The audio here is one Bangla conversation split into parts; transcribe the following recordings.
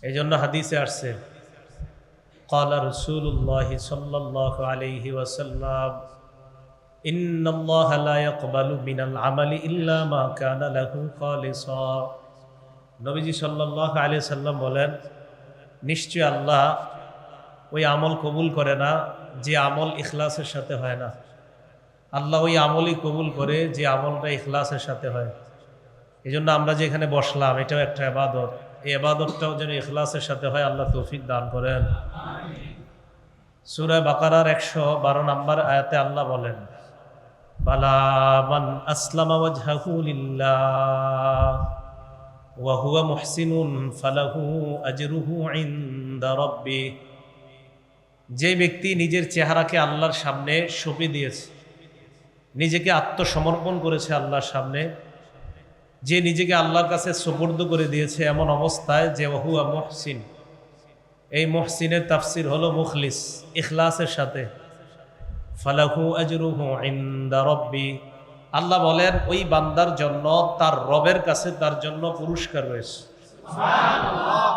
এই জন্য হাদিসে আসছে ক্বালা রাসূলুল্লাহ সাল্লাল্লাহু আলাইহি ওয়াসাল্লাম ইন্নাল্লাহা লা ইয়াকবালু মিনাল আমালি ইল্লা মা কানা লাহু খালিসা। নবীজি সাল্লাল্লাহু আলাইহি সাল্লাম বলেন, নিশ্চয় আল্লাহ ওই আমল কবুল করে না যে আমল ইখলাসের সাথে হয় না। আল্লাহ ওই আমলই কবুল করে যে আমলটা ইখলাসের সাথে হয়। এই জন্য আমরা যে এখানে বসলাম, এটাও একটা ইবাদত। এই ইবাদতটাও যেন ইখলাসের সাথে হয়, আল্লাহ তৌফিক দান করেন। সূরা বাকারার 112 নম্বর আয়াতে আল্লাহ বলেন, বালা মান আসলামা ওয়াজহাহু লিল্লাহ ওয়া হুয়া মুহসিনুন ফালাহু আজরুহু ইনদা রাব্বিহ। যে ব্যক্তি নিজের চেহারাকে আল্লাহর সামনে সঁপে দিয়েছে, নিজেকে আত্মসমর্পণ করেছে আল্লাহর সামনে, যে নিজেকে আল্লাহর কাছে সুপর্দ করে দিয়েছে এমন অবস্থায় যে ওহুয়া মুহসিন। এই মুহসিনের তাফসির হলো মুখলিস, ইখলাসের সাথে। ফালাহু আজরুহু ইনদা রাব্বি, আল্লাহ বলেন ওই বান্দার জন্য তার রবের কাছে তার জন্য পুরস্কার রয়েছে। সুবহানাল্লাহ।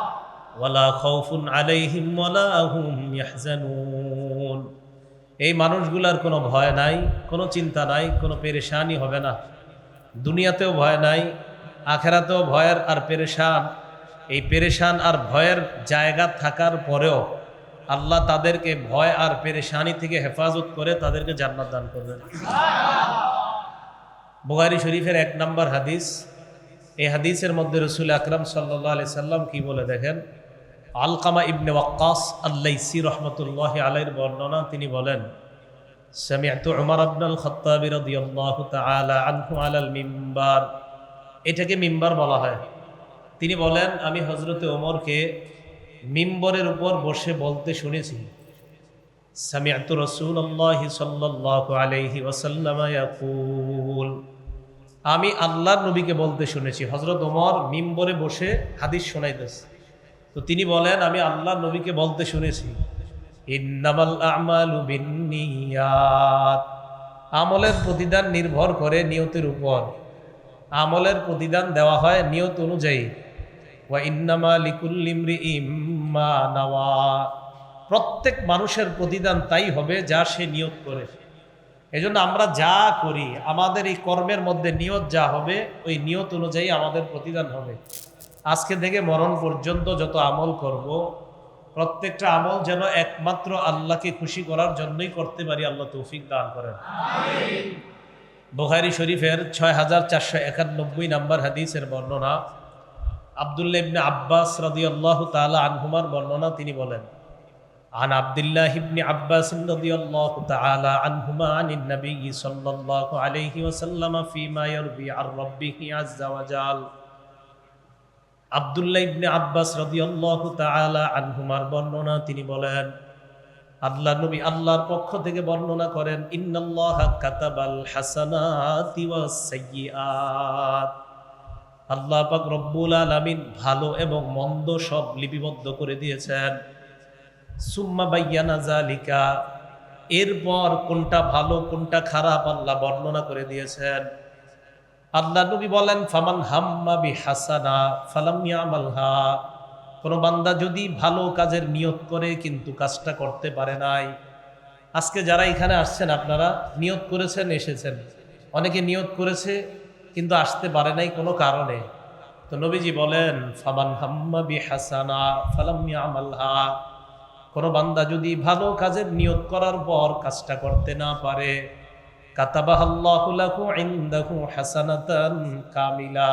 ওয়ালা খাউফুন আলাইহিম ওয়ালা হুম ইয়াহজানুন। এই মানুষগুলার কোনো ভয় নাই, কোনো চিন্তা নাই, কোনো পেরেশানি হবে না। দুনিয়াতেও ভয় নাই, আখেরাতেও ভয়ের আর পেরেশান। এই পেরেশান আর ভয়ের জায়গা থাকার পরেও আল্লাহ তাদেরকে ভয় আর পেরেশানি থেকে হেফাজত করে তাদেরকে জান্নাত দান করবেন। বুখারী শরীফের 1 নম্বর হাদিস। এই হাদিসের মধ্যে রাসূল আকরাম সাল্লাল্লাহু আলাইহি সাল্লাম কি বলে দেখেন। আলকামা ইবনে ওয়াক্কাস আল-লাইসি রাহমাতুল্লাহি আলাইহির বর্ণনা, তিনি বলেন, সামি'তু উমর ইবনুল খাত্তাব রাদিয়াল্লাহু তাআলা আনহু আলাল মিম্বার। এটাকে মিম্বার বলা হয়। তিনি বলেন, আমি হযরতে ওমরকে মিম্বরের উপর বসে বলতে শুনেছি, সামি'তু রাসূলুল্লাহি সাল্লাল্লাহু আলাইহি ওয়াসাল্লাম ইয়াকুল। আমি আল্লাহর নবীকে বলতে শুনেছি। হযরত ওমর মিম্বরে বসে হাদিস শোনাইতেছে, তো তিনি বলেন আমি আল্লাহর নবীকে বলতে শুনেছি, ইন্নামাল আমালু বিন্নিয়াত। আমলের প্রতিদান নির্ভর করে নিয়তের উপর। আমলের প্রতিদান দেওয়া হয় নিয়ত অনুযায়ী। ওয়া ইন্নামা লিকুল্লি ইমরিইম মা নাওয়া। প্রত্যেক মানুষের প্রতিদান তাই হবে যা সে নিয়ত করে। এজন্য আমরা যা করি, আমাদের এই কর্মের মধ্যে নিয়ত যা হবে, ওই নিয়ত অনুযায়ী আমাদের প্রতিদান হবে। আজকে থেকে মরণ পর্যন্ত যত আমল করব, প্রত্যেকটা আমল যেন একমাত্র আল্লাহকে খুশি করার জন্যই করতে পারি। আল্লাহ তৌফিক দান করেন। আমিন। বুখারী শরীফের 6491 নম্বর হাদিসের বর্ণনা, আব্দুল্লাহ ইবনে আব্বাস রাদিয়াল্লাহু তাআলা আনহুমার বর্ণনা, তিনি বলেন, আন আব্দুল্লাহ ইবনে আব্বাস রাদিয়াল্লাহু তাআলা আনহুমা আনিন নবী সাল্লাল্লাহু আলাইহি ওয়াসাল্লাম ফীমা ইয়ারবি আর রাব্বিহি আযজা ওয়া জাল। আব্দুল্লাহ ইবনে আব্বাস রাদিয়াল্লাহু তাআলা আনহুমার বর্ণনা, তিনি বলেন, আল্লাহ নবী আল্লাহর পক্ষ থেকে বর্ণনা করেন, ইন্নাল্লাহা কাতাবাল হাসানাতি ওয়াস সাইয়্যাত। আল্লাহ পাক রব্বুল আলামিন ভালো এবং মন্দ সব লিপিবদ্ধ করে দিয়েছেন। সুম্মা বায়্যানা যালিকা, এরপর কোনটা ভালো কোনটা খারাপ আল্লাহ বর্ণনা করে দিয়েছেন। আল্লাহ নবী বলেন, ফামান হাম্মা বিহাসানা ফালাম ইয়ামালহা। কোন বান্দা যদি ভালো কাজের নিয়ত করে কিন্তু কাজটা করতে পারে নাই। আজকে যারা এখানে আসছেন, আপনারা নিয়ত করেছেন, এসেছেন। অনেকে নিয়ত করেছে কিন্তু আসতে পারে নাই কোনো কারণে। তো নবীজি বলেন, ফামান হাম্মা বিহাসানা ফালাম ইয়ামালহা। কোন বান্দা যদি ভালো কাজের নিয়ত করার পর কাজটা করতে না পারে, কাতাবাহাল্লাহু লাহু ইনদাহু হাসানাতান কামিলা।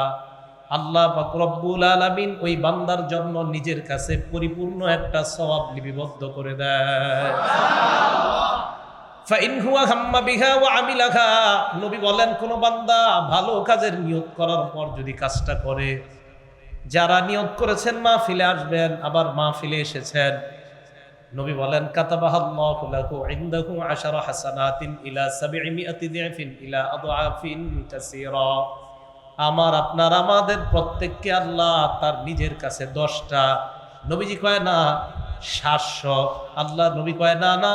আল্লাহ পাক রব্বুল আলামিন ওই বান্দার জন্য নিজের কাছে পরিপূর্ণ একটা সওয়াব লিপিবদ্ধ করে দেয়। সুবহানাল্লাহ। ফাইন হুয়া হাম্মা বিহা ওয়া আমিলাহা। নবী বলেন, কোন বান্দা ভালো কাজের নিয়ত করার পর যদি কাজটা করে, যারা নিয়ত করেছেন মাহফিলে আসবেন, আবার মাহফিলে এসেছেন, নবী বলেন, কাতাবাহাল্লাহু লাহু ইনদাহু আশারা হাসানাতিন ইলা 700 দিফিন ইলা আদআফিন কাসীরা। আমার আপনার আমাদের প্রত্যেককে আল্লাহ তার নিজের কাছে 10টা, নবীজি কয় না 700, আল্লাহ নবী কয় না না,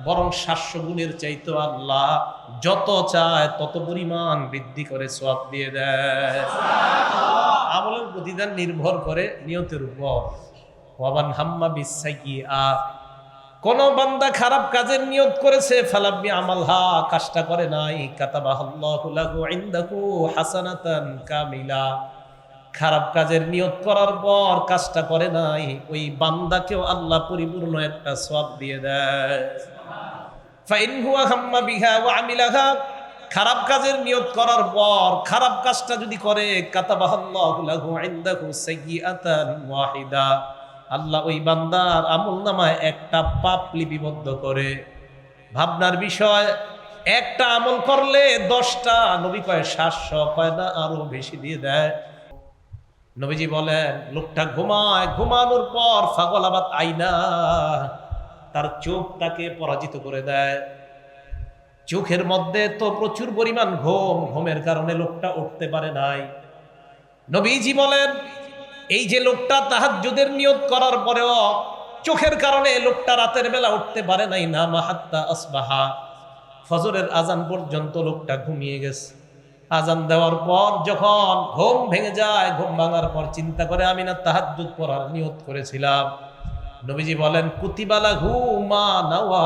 বরং 700 গুণের চাইতে আল্লাহ যত চায় তত পরিমাণ বৃদ্ধি করে সওয়াব দিয়ে দেয়। সুবহানাল্লাহ। আমলের প্রতিদান নির্ভর করে নিয়তের উপর। ওয়া মান হাম্মা বিসাইয়্যিআ, কোন বান্দা খারাপ কাজের নিয়ত করেছে, ফালাম ইয়ামালহা, কাজটা করে নাই, কাতাবাহাল্লাহু লাহু ইনদাহু হাসানাতান কামিলা, খারাপ কাজের নিয়ত করার পর কাজটা করে নাই, ওই বান্দাকেও আল্লাহ পরিপূর্ণ একটা সওয়াব দিয়ে দেয়। ফাইন হুয়া হাম্মা বিহা ওয়া আমিলাহা, খারাপ কাজের নিয়ত করার পর খারাপ কাজটা যদি করে, কাতাবাহাল্লাহু লাহু ইনদাহু সাইয়্যাতান ওয়াহিদা, আল্লাহ ওই বান্দার আমলনামায় একটা পাপ লিপিবদ্ধ করে। ভাবনার বিষয়, একটা আমল করলে 10টা, নবী কয় 700, কয় না আরো বেশি দিয়ে দেয়। নবীজি বলেন, লোকটা ঘুমায়, ঘুমানোর পর ফাগলাবাত আইনা, তার চোখ তাকে পরাজিত করে দেয়। চোখের মধ্যে তো প্রচুর পরিমাণ ঘুম, ঘুমের কারণে লোকটা উঠতে পারে নাই। নবীজি বলেন, এই যে লোকটা তাহাজ্জুদের নিয়ত করার পরেও চোখের কারণে লোকটা রাতের বেলা উঠতে পারে নাই, নামা হাত্তা আসবাহা, ফজরের আজান পর্যন্ত লোকটা ঘুমিয়ে গেছে। আজান দেওয়ার পর যখন ঘুম ভেঙে যায়, ঘুম ভাঙার পর চিন্তা করে, আমি না তাহাজ্জুদ পড়ার নিয়ত করেছিলাম। নবীজি বলেন, কুতিবালা ঘুমা নাওয়া,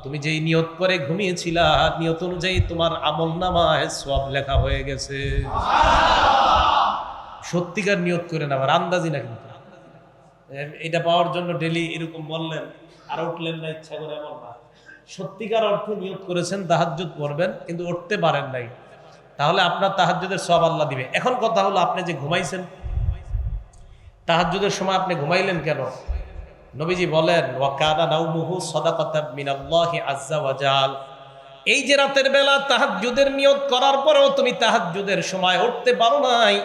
তুমি যেই নিয়ত করে ঘুমিয়েছিলা, নিয়ত অনুযায়ী তোমার আমলনামায় সওয়াব লেখা হয়ে গেছে। সত্যিকার নিয়ত করে নেওয়ার, আন্দাজি না কিন্তু। এটা পাওয়ার জন্য ডেলি এরকম বললেন আর উঠলেন না ইচ্ছা করে, এমন না। সত্যিকার অর্থে নিয়ত করেছেন তাহাজ্জুদ পড়বেন, কিন্তু উঠতে পারেন নাই, তাহলে আপনার তাহাজ্জুদের সওয়াব আল্লাহ দিবে। এখন কথা হলো, আপনি যে ঘুমাইছেন, তাহাজ্জুদের সময় আপনি ঘুমাইলেন কেন? নবীজি বলেন, ওয়া কানা নাওমুহু সাদাকাতাম মিনাল্লাহি আযজা ওয়া জাল, এই যে রাতের বেলা তাহাজ্জুদের নিয়ত করার পরেও তুমি তাহাজ্জুদের সময় উঠতে পারো নাই,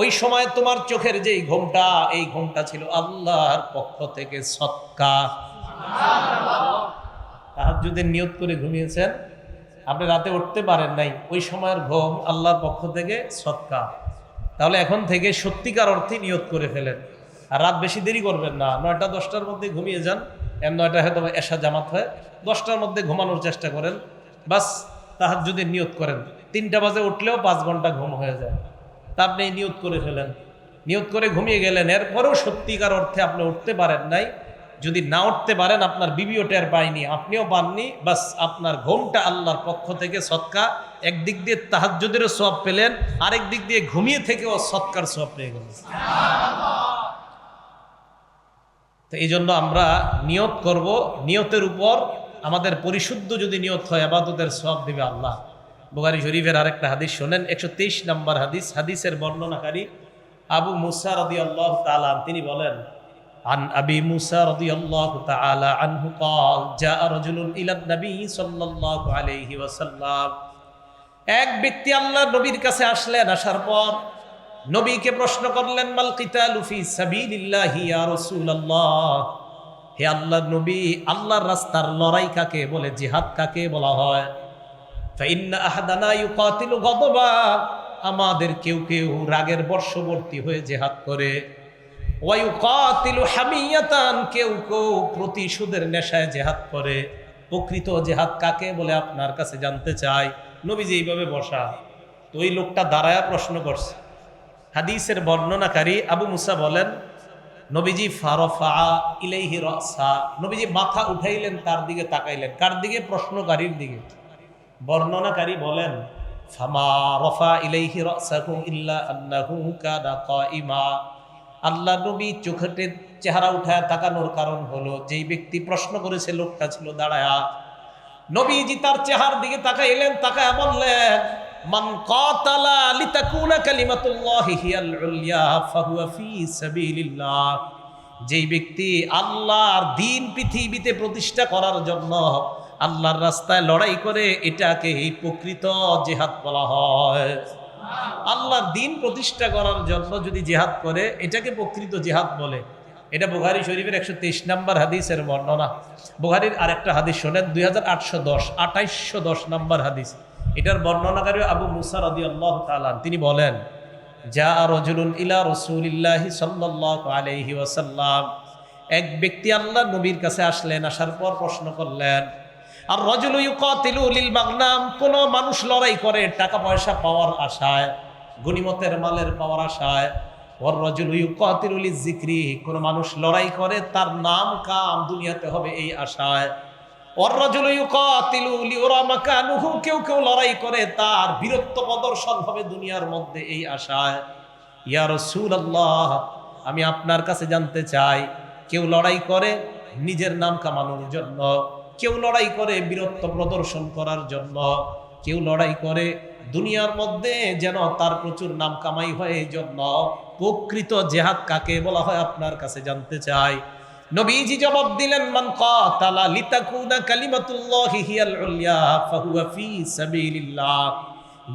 ওই সময় তোমার চোখের যে ঘুমটা, এই ঘুমটা ছিল আল্লাহর পক্ষ থেকে সদকা। তাহাজ্জুদের নিয়ত করে ঘুমিয়েছেন, আপনি রাতে উঠতে পারেন নাই, ওই সময়ের ঘুম আল্লাহর পক্ষ থেকে সদকা। তাহলে এখন থেকে সত্যিকার অর্থে নিয়ত করে ফেলেন, আর রাত বেশি দেরি করবেন না। 9টা 10টার মধ্যে ঘুমিয়ে যান, 9টা হয়তো এশা জামাত হয়, 10টার মধ্যে ঘুমানোর চেষ্টা করেন, বাস তাহাজ্জুদের নিয়ত করেন। 3টা বাজে উঠলেও 5 ঘন্টা ঘুম হয়ে যায়। তা আপনি নিয়ত করে ফেলেন, নিয়ত করে ঘুমিয়ে গেলেন, এরপরেও সত্যিকার অর্থে আপনি উঠতে পারেন নাই। যদি না উঠতে পারেন, আপনার বিবিও টের পায়নি, আপনিও পাননি, বাস আপনার ঘুমটা আল্লাহর পক্ষ থেকে সদকা। একদিক দিয়ে তাহাজ্জুদেরও সওয়াব পেলেন, আরেক দিক দিয়ে ঘুমিয়ে থেকেও সদকার সওয়াব পেয়ে গেলেন। তো এই জন্য আমরা নিয়ত করব, নিয়তের উপর আমাদের পরিশুদ্ধ যদি নিয়ত হয়, ইবাদতের সওয়াব দিবে আল্লাহ। বুখারী শরীফের আরেকটা হাদিস শোনেন, 123 নম্বর হাদিস। হাদিসের বর্ণনাকারী আবু মুসা রাদিয়াল্লাহু তাআলা, তিনি বলেন, আন আবি মুসা রাদিয়াল্লাহু তাআলা আনহু قال جاء رجل الى النبي صلى الله عليه وسلم, এক ব্যক্তি আল্লাহর নবীর কাছে আসলেন, আসার পর নবীকে প্রশ্ন করলেন, মাল কিতালু ফি সাবিলিল্লাহি ইয়া রাসূলুল্লাহ, হে আল্লাহর নবী, আল্লাহর রাস্তার লড়াই কাকে বলে, জিহাদ কাকে বলা হয়? ফাইন্না আহাদানা ইউকাতিলু গাদবা, আমাদের কেউ কেউ রাগের বর্ষবর্তী হয়ে জিহাদ করে, ওয়া ইউকাতিলু হামিয়াতান, কেউ কেউ প্রতিশোধের নেশায় জিহাদ করে। প্রকৃত জিহাদ কাকে বলে আপনার কাছে জানতে চাই। নবীজি এইভাবে বসা, তো ওই লোকটা দাঁড়ায়া প্রশ্ন করছে। হাদিসের বর্ণনাকারী আবু মুসা বলেন, নবীজি ফারফা ইলাইহি রাসা, নবীজি মাথা উঠাইলেন, তার দিকে তাকাইলেন। কার দিকে? প্রশ্নকারীর দিকে। বর্ণনাকারী বলেন, ফামা রফা ইলাইহি রাসাহু ইল্লা আন্নাহু কানা কাইমা, আল্লাহ নবী চোখেতে চেহারা উঠায় তাকানোর কারণ হলো, যেই ব্যক্তি প্রশ্ন করেছে লোকটা ছিল দাঁড়ায়া। নবীজি তার চেহারার দিকে তাকাইলেন, তাকায়া বললেন, মান কাতালা লিতাকুনা কালিমাতুল্লাহি হিয়াল উলিয়া ফাহুয়া ফি সাবিলিল্লাহ, যেই ব্যক্তি আল্লাহর দ্বীন পৃথিবীতে প্রতিষ্ঠা করার জন্য আল্লাহর রাস্তায় লড়াই করে, এটাকে প্রকৃত জিহাদ বলা হয়। আল্লাহর দ্বীন প্রতিষ্ঠা করার জন্য যদি জিহাদ করে, এটাকে প্রকৃত জিহাদ বলে। এটা বুখারী শরীফের 123 নম্বর হাদিসের বর্ণনা। বুখারীর আরেকটা হাদিস শোনেন, 2810 নম্বর হাদিস। এটার বর্ণনাকারী আবু মুসা রাদিয়াল্লাহু তাআলা, তিনি বলেন, জা রাজুলুন ইলা রাসূলিল্লাহি সাল্লাল্লাহু আলাইহি ওয়াসাল্লাম, এক ব্যক্তি আল্লাহর নবীর কাছে আসলেন, আসার পর প্রশ্ন করলেন, আর রাজুলু ইউকাতিলু লিল মাগনাম, কোন মানুষ লড়াই করে টাকা পয়সা পাওয়ার আশায়, গনিমতের মালের পাওয়ার আশায়। ওয়ার রাজুলু ইউকাতিলু লিযিকরি, কোন মানুষ লড়াই করে তার নাম কাম দুনিয়াতে হবে এই আশায়। ওয়ার রাজুলু ইউকাতিলু লিউরা মাকানুহু, কেউ কেউ লড়াই করে তার বীরত্ব প্রদর্শন হবে দুনিয়ার মধ্যে এই আশায়। ইয়া রাসূলুল্লাহ, আমি আপনার কাছে জানতে চাই, কেউ লড়াই করে নিজের নাম কামানোর জন্য, কেউ লড়াই করে বীরত্ব প্রদর্শন করার জন্য, কেউ লড়াই করে দুনিয়ার মধ্যে যেন তার প্রচুর নাম কামাই হয় এই জন্য, প্রকৃত জিহাদ কাকে বলা হয় আপনার কাছে জানতে চাই। নবীজি জবাব দিলেন, মান কাতালা লিতাকুনা কালিমাতুল্লাহি হিয়াল উলিয়া ফাহুয়া ফি সাবিলিল্লাহ।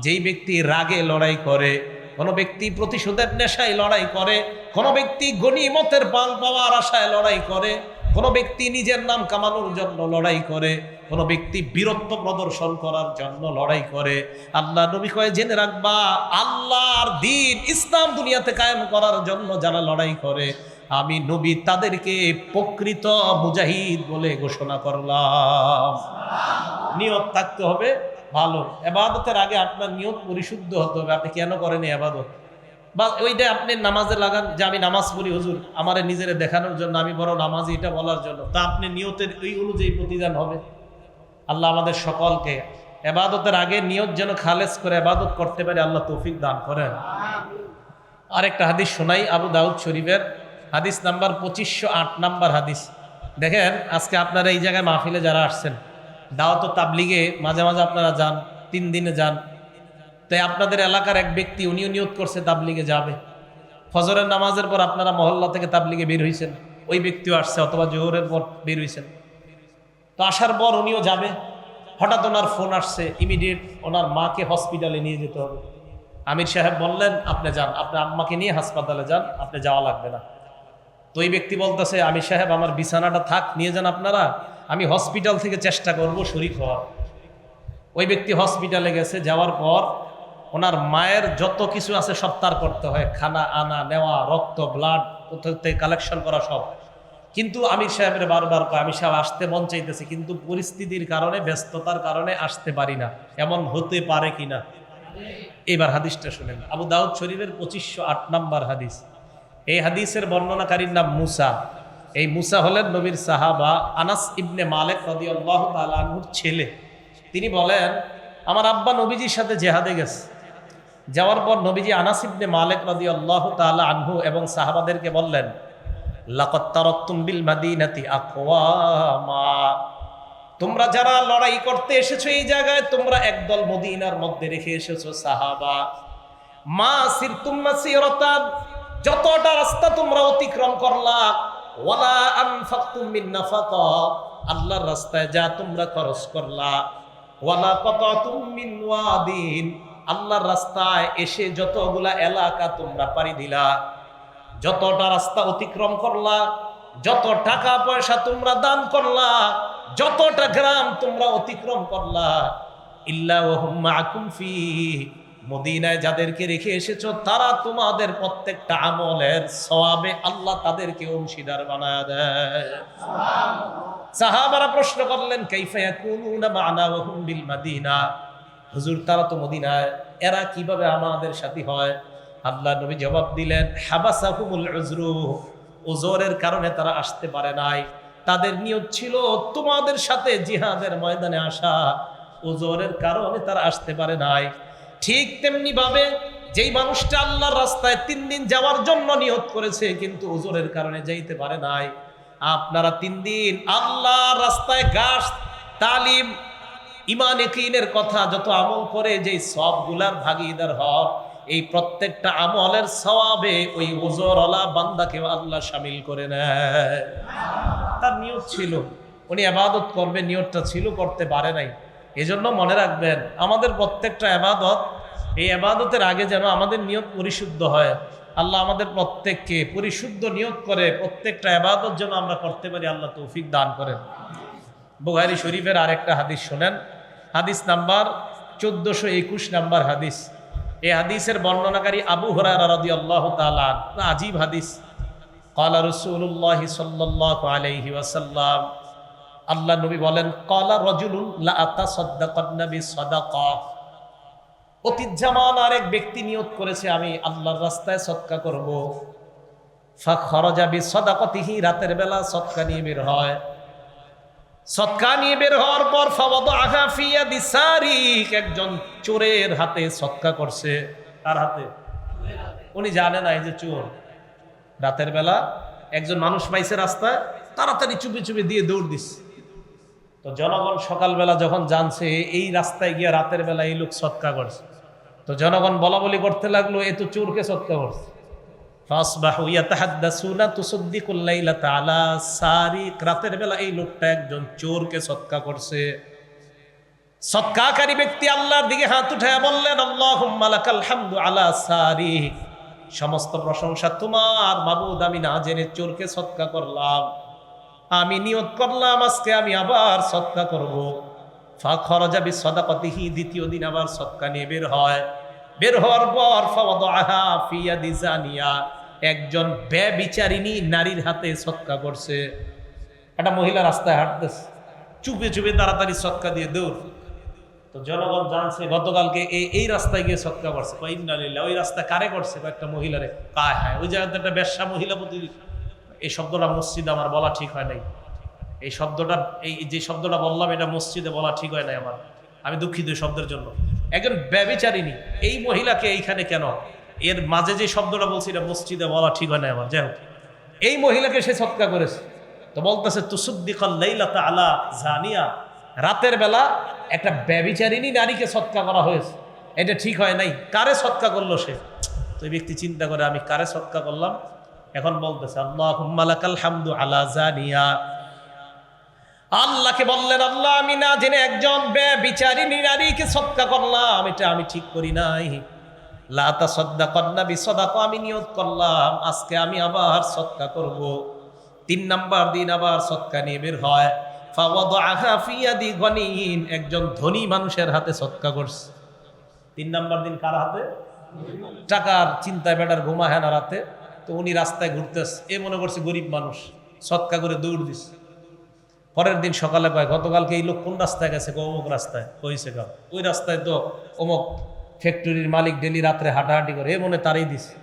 যেই ব্যক্তি রাগে লড়াই করে, কোন ব্যক্তি প্রতিশোধের নেশায় লড়াই করে, কোন ব্যক্তি গনিমতের পাল পাওয়ার আশায় লড়াই করে, কোন ব্যক্তি নিজের নাম কামানোর জন্য লড়াই করে, কোন ব্যক্তি বীরত্ব প্রদর্শন করার জন্য লড়াই করে, আল্লাহ নবী কয়ে জেনে রাখবা, আল্লাহর দ্বীন ইসলাম দুনিয়াতে কায়েম করার জন্য যারা লড়াই করে, আমি নবী তাদেরকে প্রকৃত মুজাহিদ বলে ঘোষণা করলাম। নিয়ত থাকতে হবে ভালো। এবাদতের আগে আপনার নিয়ত পরিশুদ্ধ হতে হবে। আপনি কেন করেন এবাদত? বা ওইটা আপনি নামাজে লাগান যে আমি নামাজ পড়ি হুজুর, আমার নিজের দেখানোর জন্য, আমি বড় নামাজি, এটা বলার জন্য। তা আপনি নিয়তের এই অনুযায়ী প্রতিদান হবে। আল্লাহ আমাদের সকলকে এবাদতের আগে নিয়ত যেন খালেস করে এবাদত করতে পারে, আল্লাহ তৌফিক দান করেন। আরেকটা হাদিস শোনাই, আবু দাউদ শরীফের হাদিস নাম্বার 2508 নাম্বার হাদিস। দেখেন, আজকে আপনারা এই জায়গায় মাহফিলে যারা আসছেন, দাওয়াত ও তাবলিগে মাঝে মাঝে আপনারা যান, 3 দিনে যান। তাই আপনাদের এলাকার এক ব্যক্তি উনিও নিয়ত করছে তাবলিগে যাবে। ফজরের নামাজের পর আপনারা মহল্লা থেকে তাবলিগে বের হয়েছেন, ওই ব্যক্তিও আসছে, অথবা জোহরের পর বের হয়েছেন। তো আসার পর উনিও যাবে, হঠাৎ ওনার ফোন আসছে, ইমিডিয়েট ওনার মাকে হসপিটালে নিয়ে যেতে হবে। আমির সাহেব বললেন, আপনি যান, আপনার আম্মাকে নিয়ে হাসপাতালে যান, আপনি যাওয়া লাগবে না। তো ওই ব্যক্তি বলতেছে, আমির সাহেব আমার বিছানাটা থাক, নিয়ে যান আপনারা, আমি হসপিটাল থেকে চেষ্টা করব শরীক হওয়ার। ওই ব্যক্তি হসপিটালে গেছে, যাওয়ার পর ওনার মায়ের যত কিছু আছে সব তার করতে হয়, খানা আনা নেওয়া, রক্ত ব্লাড থেকে কালেকশন করা সব। কিন্তু আমির সাহেবের বারবার আমির সাহেব আসতে মন চাইতেছে, কিন্তু পরিস্থিতির কারণে, ব্যস্ততার কারণে আসতে পারি না। এমন হতে পারে কিনা? এবার হাদিসটা শুনেন, আবু দাউদ শরীফের 2508 নাম্বার হাদিস। এই হাদিসের বর্ণনাকারীর নাম মুসা। এই মুসা হলেন নবীর সাহাবা আনাস ইবনে মালিক রাদিয়াল্লাহু তাআলা আনহুর ছেলে। তিনি বলেন, আমার আব্বা নবীজির সাথে জেহাদে গেছে। যাওয়ার পর নবীজি আনাস ইবনে মালিক রাদিয়াল্লাহু তাআলা আনহু এবং সাহাবাদেরকে বললেন, লাকাদ তারাকতুম বিল মাদিনাতি আকওয়ামা, তোমরা যারা লড়াই করতে এসেছো এই জায়গায়, তোমরা একদল মদিনার মধ্যে রেখে এসেছো সাহাবা। মা সিরতুম মাসিরাতান, যতটা রাস্তা তোমরা অতিক্রম করলা, ওয়ালা আনফাকতুম মিন নাফাকা, আল্লাহর রাস্তায় যা তোমরা খরচ করলা, ওয়ালা কাতাতুম মিন ওয়াদিন, আল্লাহর রাস্তায় এসে যতগুলা এলাকা তোমরা পাড়ি দিলা, যতটা রাস্তা অতিক্রম করলা, যত টাকা পয়সা তোমরা দান করলা, যতটা গ্রাম তোমরা অতিক্রম করলা, ইল্লা ওয়া হুম মাআকুম ফি, মদিনায় যাদেরকে রেখে এসেছো তারা তোমাদের প্রত্যেকটা আমলের সওয়াবে আল্লাহ তাদেরকে অংশীদার বানায় দেয়। সাহাবারা প্রশ্ন করলেন, কাইফা ইয়াকুনুনা মা'না ওয়া হুম বিল মাদিনা, হুজুর তারা তো মদিনায়, এরা কিভাবে আমাদের সাথী হয়? আল্লাহ নবী জবাব দিলেন, হাবাসাহুমুল উযরু, উযরের কারণে তারা আসতে পারে নাই। তাদের নিয়ত ছিল তোমাদের সাথে জিহাদের ময়দানে আসা, উযরের কারণে তারা আসতে পারে নাই। ঠিক তেমনি ভাবে যেই মানুষটা আল্লাহর রাস্তায় 3 দিন যাওয়ার জন্য নিয়ত করেছে, কিন্তু উযরের কারণে যাইতে পারে নাই, আপনারা 3 দিন আল্লাহর রাস্তায় গাছ, তালিম, ঈমান ইয়াকিনের কথা যত আমল করে যেই সবগুলার ভাগীদার হন, এই প্রত্যেকটা আমলের সওয়াবে ওই উযরওয়ালা বান্দাকে আল্লাহ শামিল করে নেয়। তার নিয়ত ছিল উনি ইবাদত করবে, নিয়তটা ছিল, করতে পারে নাই। এজন্য মনে রাখবেন, আমাদের প্রত্যেকটা ইবাদত, এই ইবাদতের আগে যেন আমাদের নিয়ত পরিশুদ্ধ হয়। আল্লাহ আমাদের প্রত্যেককে পরিশুদ্ধ নিয়ত করে প্রত্যেকটা ইবাদত যেন আমরা করতে পারি, আল্লাহ তৌফিক দান করেন। বুখারী শরীফের আরেকটা হাদিস শুনেন, হাদিস নাম্বার 1421 নাম্বার হাদিস। এই হাদিসের বর্ণনাকারী আবু হুরায়রা রাদিয়াল্লাহু তাআলা, আজীব হাদিস। ক্বালা রাসূলুল্লাহ সাল্লাল্লাহু আলাইহি ওয়াসাল্লাম, আল্লাহ নবী বলেন, ক্বালা রাজুলুন লা আতাসাদ্দাকান্না বিসাদাকা, অতীত জামানার এক ব্যক্তি নিয়ত করেছে আমি আল্লাহর রাস্তায় সদকা করব। ফাখরাজা বিসাদাকাতিহি, রাতের বেলা সদকা নিয়ে বের হয়। সদকা নিয়ে বের হওয়ার পর ফাওয়াদাহা ফি ইয়াদি সারিক, একজন চোরের হাতে সদকা করছে। তার হাতে? উনি জানে না এই যে চোর। রাতের বেলা একজন মানুষ পাইছে রাস্তায়, তাড়াতাড়ি চুপি চুপি দিয়ে দৌড় দিচ্ছে। তো জনগণ সকালবেলা যখন জানছে এই রাস্তায় গিয়ে রাতের বেলা এই লোক সদকা করছে, তো জনগণ বলা বলি করতে লাগলো এ তো চোরকে সদকা করছে। ফাসবাহু ইয়াতাহাদ্দাসুনা তুসাদ্দিকুল লাইলাতা আলা সারিক, রাতের বেলা এই লোকটা একজন চোরকে সদকা করছে। সদকাকারী ব্যক্তি আল্লাহর দিকে হাত উঠায় বললেন, আল্লাহুম্মা লাকাল হামদু আলা সারিক, সমস্ত প্রশংসা তোমার মাবুদ, আমি না জেনে চোরকে সদকা করলাম, আমি নিয়ত করলাম আজকে আমি আবার সদকা করব। ফাখরাজা বিসাদাকাতিহি, দ্বিতীয় দিন আবার সদকা নিয়ে বের হয়। বের হওয়ার পর ফাওয়াদাহা ফি ইয়াদি জানিয়া, একজন ব্যভিচারিণী নারীর হাতে সদকা করছে। একটা মহিলা রাস্তায় হাঁটতেছে, চুপে চুপে তাড়াতাড়ি সদকা দিয়ে দৌড়। তো জনগণ জানছে গতকালকে এই রাস্তায় গিয়ে সদকা করছে। ইন্নালিল্লাহ, ওই রাস্তা কারে করছে? একটা মহিলারে। কায় হায়, ওই জায়গাতে একটা বেশ্যা মহিলা প্রতি। এই শব্দটা মসজিদে আমার বলা ঠিক হয় নাই। এই শব্দটা, এই যে শব্দটা বললাম এটা মসজিদে বলা ঠিক হয় নাই আমার, আমি দুঃখিত শব্দের জন্য। একজন ব্যভিচারিণী, এই মহিলাকে এইখানে কেন? এর মাঝে যে শব্দটা বলছি এটা মসজিদে বলা ঠিক হয় নাই আমার। যাই হোক, এই মহিলাকে সে সদকা করেছে। তো বলতেছে তুসাদ্দিকাল লাইলাতা আলা জানিয়া, রাতের বেলা একটা ব্যভিচারিণী নারীকে সদকা করা হয়েছে, এটা ঠিক হয় নাই। কারে সদকা করলো সে? তো এই ব্যক্তি চিন্তা করে আমি কারে সদকা করলাম। এখন বলতেছে আল্লাহুম্মা লাকাল হামদু আলা জানিয়া, আল্লাহকে বললেন আল্লাহ আমি না জেনে একজন ব্যভিচারিণী নারীকে সদকা করলাম, এটা আমি ঠিক করি নাই। লা তাসাদ্দাকান্না বিসাদাকা, আমি নিয়ত করলাম আজকে আমি আবার সদকা করব। 3 নাম্বার দিন আবার সদকা নিয়ে বের হয়। ফাওয়াদাহা ফি ইয়াদি গনিয়িন, একজন ধনী মানুষের হাতে সদকা করছে। 3 নাম্বার দিন কার হাতে? টাকার চিন্তায় বেটার ঘুমা হয় না রাতে। তো উনি রাস্তায় ঘুরতেছে, এ মনে করছে গরিব মানুষ, সদকা করে দৌড় দিচ্ছে। পরের দিন সকালে কয় গতকালকে এই লোক কোন রাস্তায় গেছে? অমুক রাস্তায়। কইছে কাল ওই রাস্তায় তো অমুক ফ্যাক্টরির মালিক ডেলি রাত্রে হাঁটাহাঁটি করে, এ মনে তারই দিছে।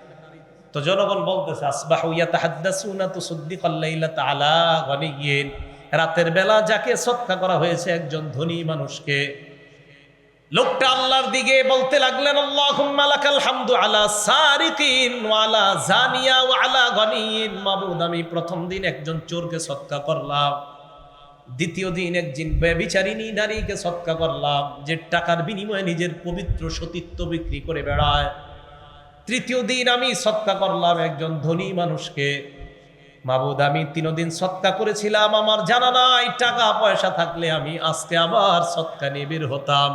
তো জনগণ বলতেছে আসবাহু ইয়াতাহাদ্দাসুনা তুসাদ্দিকাল লাইলাতা আলা গনিয়িন, রাতের বেলা যাকে সদকা করা হয়েছে একজন ধনী মানুষকে। লোকটা আল্লাহর দিকে বলতে লাগলেন আল্লাহুম্মা লাকাল হামদু আলা সারিকিন ওয়া আলা জানিয়া ওয়া আলা গনিয়িন, মাবুদ আমি প্রথম দিন একজন চোরকে সদকা করলাম, দ্বিতীয় দিন একজন ব্যভিচারিণী নারীকে সদকা করলাম যে টাকার বিনিময়ে নিজের পবিত্র সতীত্ব বিক্রি করে বেড়ায়, তৃতীয় দিন আমি সদকা করলাম একজন ধনী মানুষকে। মাবুদ আমি 3 দিন সদকা করেছিলাম, আমার জানা নাই টাকা পয়সা থাকলে আমি আজকে আবার সদকা নিয়ে বের হতাম।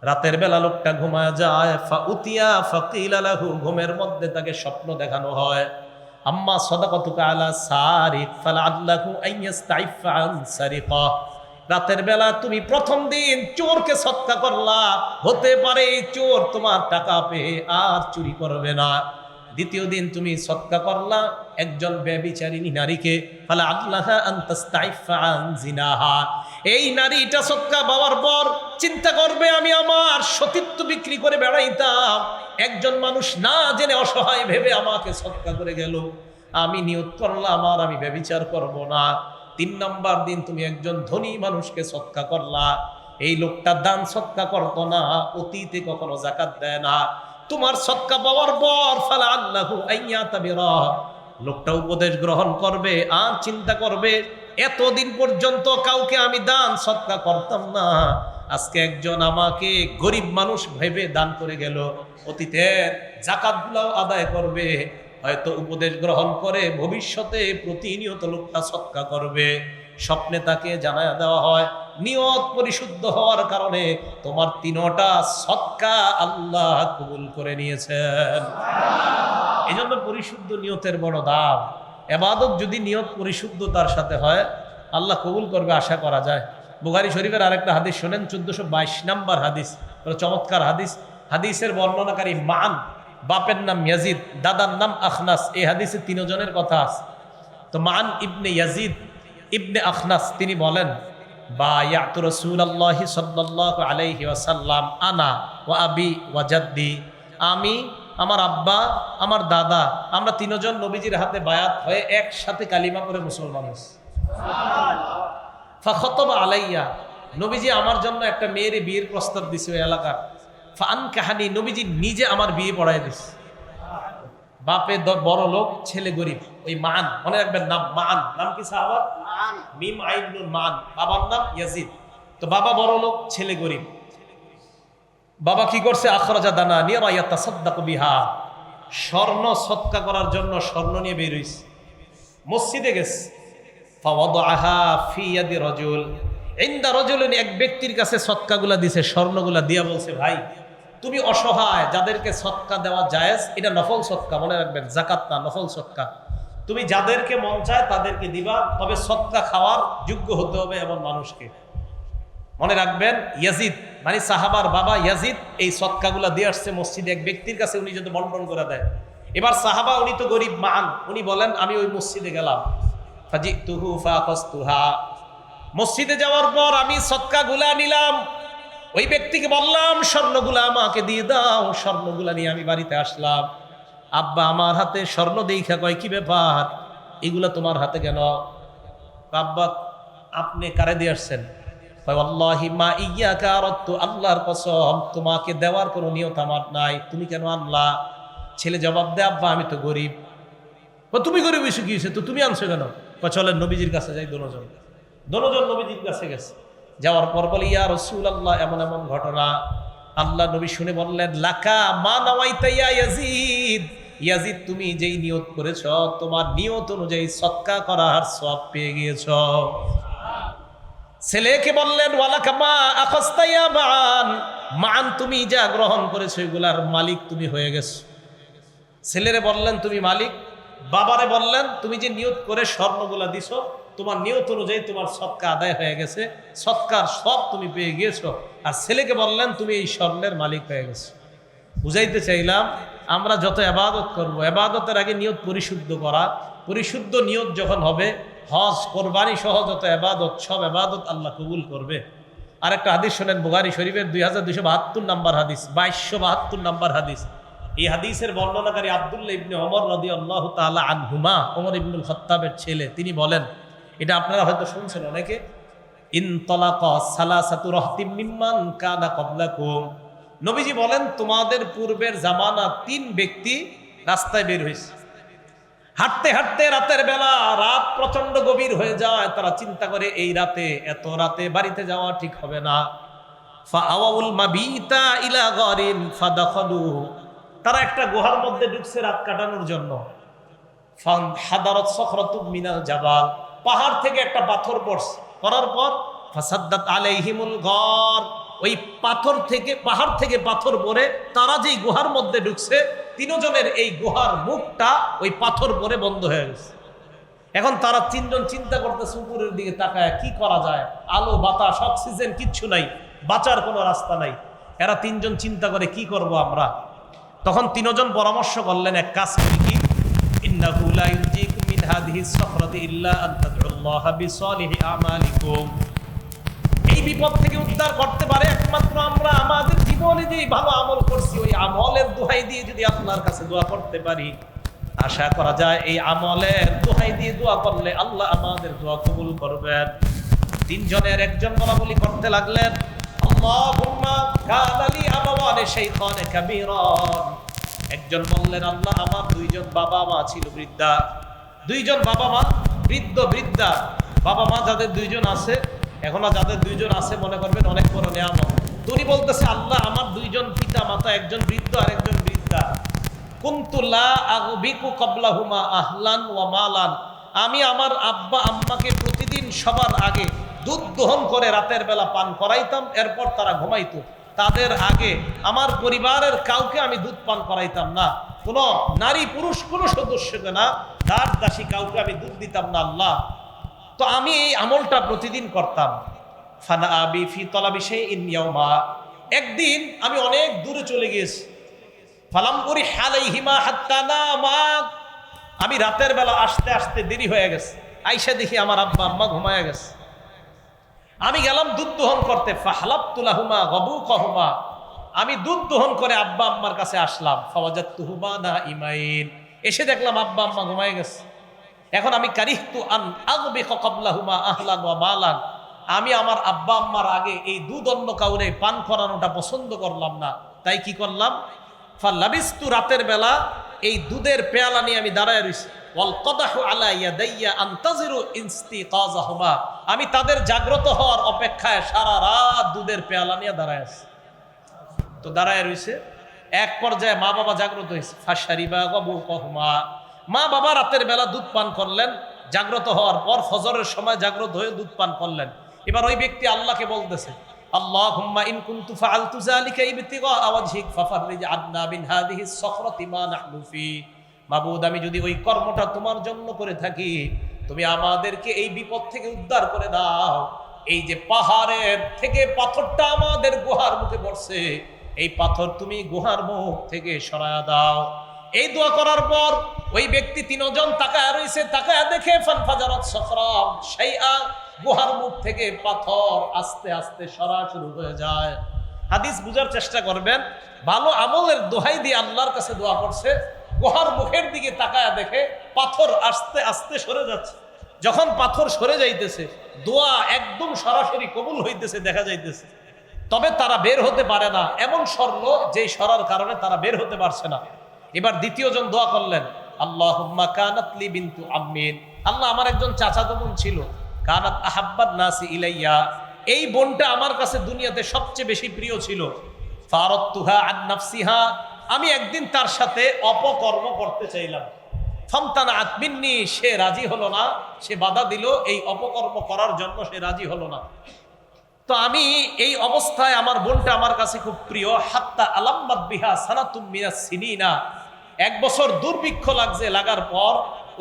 রাতের বেলা লোকটা ঘুমায় যায়। ফাউতিয়া ফাকিলা লাহু, ঘুমের মধ্যে তাকে স্বপ্ন দেখানো হয় আম্মা সাদাকাতুকা আলা সারিক ফালাআল্লাহু আইয়াস্তাইফা আন সারিকা, রাতের বেলা তুমি প্রথম দিন চোরকে সদকা করলা, হতে পারে এই চোর তোমার টাকা পেয়ে আর চুরি করবে না। দ্বিতীয় দিন তুমি সদকা করলা একজন ব্যভিচারিণী নারীকে, ফালাআল্লাহু আন তাস্তাইফা আন জিনাহা, এই নারীটা সদকা পাওয়ার পর চিন্তা করবে আমি আমার সতীত্ব বিক্রি করে বেড়াইতাম, একজন মানুষ না জেনে অসহায় ভেবে আমাকে সদকা করে গেল, আমি নিয়ত করলাম আর আমি ব্যভিচার করব না। 3 নাম্বার দিন তুমি একজন ধনী মানুষকে সদকা করলা, এই লোকটা দান সদকা করতো না, অতীতে কখনো যাকাত দেয় না, তোমার সদকা পাওয়ার পর ফালাআল্লাহু আইয়াতাবিরা, লোকটা উপদেশ গ্রহণ করবে আর চিন্তা করবে এতদিন পর্যন্ত কাউকে আমি দান সদকা করতাম না, আজকে একজন আমাকে গরিব মানুষ ভেবে দান করে গেল, অতীতের যাকাতগুলোও আদায় করবে, হয়তো উপদেশ গ্রহণ করে ভবিষ্যতে প্রতিনিয়ত লোকটা সদকা করবে। স্বপ্নে তাকে জানায়া দেওয়া হয় নিয়ত পরিশুদ্ধ হওয়ার কারণে তোমার 3টা সদকা আল্লাহ কবুল করে নিয়েছেন। এই জন্য পরিশুদ্ধ নিয়তের বড় দাম। ইবাদত যদি নিয়ত পরিশুদ্ধতার সাথে হয় আল্লাহ কবুল করবে আশা করা যায়। বুখারী শরীফের আরেকটা হাদিস শোনেন, 1422 নাম্বার হাদিস, চমৎকার হাদিস। হাদিসের বর্ণনাকারী মান, বাপের নাম ইয়াজিদ, দাদার নাম আখনাস, এই হাদিসে 3 জনের কথা আছে। তো মান ইবনে ইয়াজিদ ইবনে আখনাস তিনি বলেন বায়াতু রাসূলুল্লাহি সাল্লাল্লাহু আলাইহি ওয়াসাল্লাম আনা ওয়া আবি ওয়া জাদ্দি, আমি, আমার আব্বা, আমার দাদা, আমরা তিনজন নবীজির হাতে বায়াত হয়ে একসাথে কালিমা করে মুসলমান হয়েছি। ফাখতাবা আলাইয়া, নবীজি আমার জন্য একটা মেয়ের বিয়ের প্রস্তাব দিছে ওই এলাকার। ফান কাহানি, নবীজি নিজে আমার বিয়ে পড়াই দিছে। বাপে বড় লোক, ছেলে গরিব, ওই মান, মনে রাখবেন নাম মান, নাম কি সাহাবা? মিম আইন নুন মান, বাবার নাম ইয়াজিদ। তো বাবা বড় লোক, ছেলে গরিব। বাবা কি করছে? আখরাজা দানা নিয়া ইয়াতাসাদ্দাকু বিহা, স্বর্ণ সদকা করার জন্য স্বর্ণ নিয়ে বের হইছে, মসজিদে গেছে। ফাওয়াদাহা ফি ইয়াদি রাজুল, ইনদা রাজুলিন, এক ব্যক্তির কাছে সদকাগুলা দিছে, স্বর্ণগুলা দিয়া বলছে, ভাই তুমি অসহায়, যাদেরকে সদকা দেওয়া জায়েজ, এটা নফল সদকা, মনে রাখবেন, যাকাত না, নফল সদকা। তুমি যাদেরকে মন চায় তাদেরকে দিবা, তবে সদকা খাওয়ার যোগ্য হতে হবে এমন মানুষকে। মনে রাখবেন, ইয়াজিদ মানে সাহাবার বাবা ইয়াজিদ এই সদকাগুলা দিয়ে আসছে মসজিদে এক ব্যক্তির কাছে, উনি যদি বন্টন করে দেয়। এবার সাহাবা, উনি তো গরিব মান, উনি বলেন আমি ওই মসজিদে গেলাম, ফাজিতুহু ফাখাসতুহা, মসজিদে যাওয়ার পর আমি সদকাগুলা নিলাম, ওই ব্যক্তিকে বললাম স্বর্ণগুলা আমাকে দিয়ে দাও, স্বর্ণগুলা নিয়ে আমি বাড়িতে আসলাম। আব্বা আমার হাতে স্বর্ণ দেখা কয়, কি ব্যাপার, এগুলা তোমার হাতে কেন? আব্বা আপনি কারে দিয়ে আসছেন? ওয়াল্লাহি মা ইয়াকা আরাদতু, আল্লাহর কসম তোমাকে দেওয়ার কোনো নিয়ত আমার নাই, তুমি কেন আনলা? ছেলে জবাব দেয়, আব্বা আমি তো গরিব। তুমি গরিব এসে কি হয়েছে, তো তুমি আনছো কেন? চলেন নবীজির কাছে যাই। দোনোজন নবীজির কাছে গেছে। যাওয়ার পর বলে, ইয়া রাসূলুল্লাহ, এমন এমন ঘটনা। আল্লাহ নবী শুনে বললেন, লাকা মা নাওয়াইতা ইয়া ইয়াজিদ, ইয়াজিদ তুমি যেই নিয়ত করেছ, তোমার নিয়ত অনুযায়ী সদকা করার সওয়াব পেয়ে গিয়েছ। ছেলেকে বললেন, ওয়ালাকা মা আখাযতা ইয়া মান, মান তুমি যা গ্রহণ করেছো এগুলার মালিক তুমি হয়ে গেছো। ছেলেরে বললেন তুমি মালিক, বাবারে বললেন তুমি যে নিয়ত করে স্বর্ণগুলা দিছো, তোমার নিয়ত অনুযায়ী তোমার সদকা আদায় হয়ে গেছে, সদকার সব তুমি পেয়ে গিয়েছো। আর ছেলেকে বললেন তুমি এই স্বর্ণের মালিক হয়ে গেছো। বুঝাইতে চাইলাম, আমরা যত ইবাদত করব, ইবাদতের আগে নিয়ত পরিশুদ্ধ করা, পরিশুদ্ধ নিয়ত যখন হবে, হজ কোরবানি সহ যত ইবাদত, সব ইবাদত আল্লাহ কবুল করবে। আরেকটা হাদিস শোনেন, বুখারী শরীফের 2272 নম্বর হাদিস, 2272 নম্বর হাদিস। এই হাদিসের বর্ণনাকারী আব্দুল্লাহ ইবনে ওমর রাদিয়াল্লাহু তাআলা আনহুমা, ওমর ইবনুল খাত্তাবের ছেলে, তিনি বলেন, এটা আপনারা হয়তো শুনছেন অনেকে, ইনতালাকা সালাসাতু রাহতিম মিম্মান কানা ক্বাবলাকুম, নবীজি বলেন তোমাদের পূর্বের জামানা 3 ব্যক্তি রাস্তায় বের হয়েছে। হাঁটতে হাঁটতে রাতের বেলা, রাত প্রচন্ড গভীর হয়ে যায়, তারা চিন্তা করে এই রাতে, এত রাতে বাড়িতে যাওয়া ঠিক হবে না। ফাআওয়াউল মাবিতা ইলা গারিন ফাদাখালু, তারা একটা গুহার মধ্যে ঢুকছে রাত কাটানোর জন্য। ফানহাদারাত সাখরাতুম মিনাল জাবাল, পাহাড় থেকে একটা পাথর পড়ছে, পড়ার পর ফাসাদ্দাত আলাইহিমুল গার, ওই পাথর থেকে, পাহাড় থেকে পাথর পড়ে তারা যেই গুহার মধ্যে ঢুকছে, 3 জনের এই গুহার মুখটা ওই পাথর পরে বন্ধ হয়ে গেছে। এখন তারা 3 জন চিন্তা করতেছে উপরের দিকে তাকায়, কি করা যায়, আলো বাতাস অক্সিজেন কিচ্ছু নাই, বাঁচার কোনো রাস্তা নাই। এরা 3 জন চিন্তা করে কি করব আমরা। তখন 3 জন পরামর্শ করলেন, এক কাজ করি, কি ইন্নাহু লা ইউনজিকুম মিন হাদিহিস সাখরাতি ইল্লা আন তাদউল্লাহা বিসালিহি আমালিকুম, এই বিপদ থেকে উদ্ধার করতে পারে একমাত্র আমরা আমাদের জীবনে যে ভালো আমল করছি, ওই আমলের দোহাই দিয়ে যদি আল্লাহর কাছে দোয়া করতে পারি, আশা করা যায় এই আমলের দোহাই দিয়ে দোয়া করলে আল্লাহ আমাদের দোয়া কবুল করবেন। 3 জনের একজন বলাবলি করতে লাগলেন, আল্লাহুম্মা কানা লি আবাওয়ানি শাইখানে কাবীরান, একজন বললেন, আল্লাহ আমার 2 জন বাবা মা ছিল বৃদ্ধা, 2 জন বাবা মা বৃদ্ধ বৃদ্ধা, বাবা মা যাদের 2 জন আছে, এখনো যাদের 2 জন আছে মনে করবেন অনেক বড় নিয়ামত। তুমি বলতেছে, আল্লাহ আমার 2 জন পিতা মাতা, একজন বৃদ্ধ আর একজন বৃদ্ধা, কুনতু লা আগবিকু ক্বাবলাহুমা আহলান ওয়া মালান, আমি আমার আব্বা আম্মাকে প্রতিদিন সবার আগে দুধ দহন করে রাতের বেলা পান করাইতাম, এরপর তারা ঘুমাইতো, তাদের আগে আমার পরিবারের কাউকে আমি দুধ পান করাইতাম না, কোনো নারী পুরুষ কোনো সদস্যকে না, দাস দাসী কাউকে আমি দুধ দিতাম না আল্লাহ। তো আমি এই আমলটা প্রতিদিন করতাম। ফানা আবি ফি তালাবি শাইইন ইয়াওমা, একদিন আমি অনেক দূরে চলে গিয়েছি, ফালাম উরি আলাইহিমা হাত্তা নামা, আমি রাতের বেলা আসতে আসতে দেরি হয়ে গেছে, আইসা দেখি আমার আব্বা আম্মা ঘুমায়া গেছে। আমি গেলাম দুধ দহন করতে, ফাহলাবতু লাহুমা গাবুকাহুমা, আমি দুধ দহন করে আব্বা আম্মার কাছে আসলাম, ফাওয়াজাতুহুমা নাইমাইন, এসে দেখলাম আব্বা আম্মা ঘুমায় গেছে। এখন আমি কারিহতু আন আগবিকা ক্বাবলাহুমা আহলান ওয়া মালান, আমি আমার আব্বা আম্মার আগে এই দুধ অন্য কাউরে পান করানোটা পছন্দ করলাম না, তাই কি করলাম, ফালাবিস্তু, রাতের বেলা এই দুধের পেয়ালা নিয়ে আমি দাঁড়ায় রইছি, ওয়াল কদাহু আলা ইয়াদাইয়া আনতাজিরু ইস্তিকাযাহুমা, আমি তাদের জাগ্রত হওয়ার অপেক্ষায় সারা রাত দুধের পেয়ালা নিয়ে দাঁড়ায় আছি। তো দাঁড়ায় রইছে, এক পর্যায়ে মা বাবা জাগ্রত হয়েছে, ফাশারিবা গাবুকাহুমা, মা বাবা রাতের বেলা দুধ পান করলেন, জাগ্রত হওয়ার পর ফজরের সময় জাগ্রত হয়ে দুধ পান করলেন। এবার ওই ব্যক্তি আল্লাহকে বলতেছে, আল্লাহুম্মা ইন কুনতু ফাআলতু যালিকা ইবতিগা ওয়াজহিক ফাফাররিজ আন্না মিন হাযিহিস সাখরাতি মা নাহনু ফি, মাবুদ আমি যদি ওই কর্মটা তোমার জন্য করে থাকি, তুমি আমাদেরকে এই বিপদ থেকে উদ্ধার করে দাও। এই যে পাহাড়ের থেকে পাথরটা আমাদের গুহার মুখে পড়ছে, এই পাথর তুমি গুহার মুখ থেকে সরায়া দাও। এই দোয়া করার পর ওই ব্যক্তি তিনজন তাকায় রইছে, তাকায় দেখে ফানফাজারাত সাখরাম শাইআ, গুহার মুখ থেকে পাথর আস্তে আস্তে সরা শুরু হয়ে যায়। হাদিস বুঝার চেষ্টা করবেন, ভালো আমলের দোহাই দিয়ে আল্লাহর কাছে দোয়া করছে, গুহার মুখের দিকে তাকায় দেখে পাথর আস্তে আস্তে সরে যাচ্ছে। যখন পাথর সরে যাইতেছে, দোয়া একদম সরাসরি কবুল হইতেছে দেখা যাইতেছে। তবে তারা বের হতে পারে না, এমন সরলো যেই সরার কারণে তারা বের হতে পারছে না। এবার দ্বিতীয় জন দোয়া করলেন, আল্লাহুম্মা কানাত লি বিনতু আম্মিন, আল্লাহ আমার একজন চাচাতো বোন ছিল, কানাত আহাব্বান নাসি ইলাইয়া, এই বোনটা আমার কাছে দুনিয়াতে সবচেয়ে বেশি প্রিয় ছিল, ফারাদতুহা আন নাফসিহা, আমি একদিন তার সাথে অপকর্ম করতে চাইলাম, ফামতানাআত মিন্নি, সে রাজি হলো না, সে বাধা দিল, এই অপকর্ম করার জন্য সে রাজি হলো না। তো আমি এই অবস্থায়, আমার বোনটা আমার কাছে খুব প্রিয়, হাত্তা আলাম্মাত বিহা সানাতুম মিনাস সিনিনা, এক বছর দুর্ভিক্ষ লাগছে, লাগার পর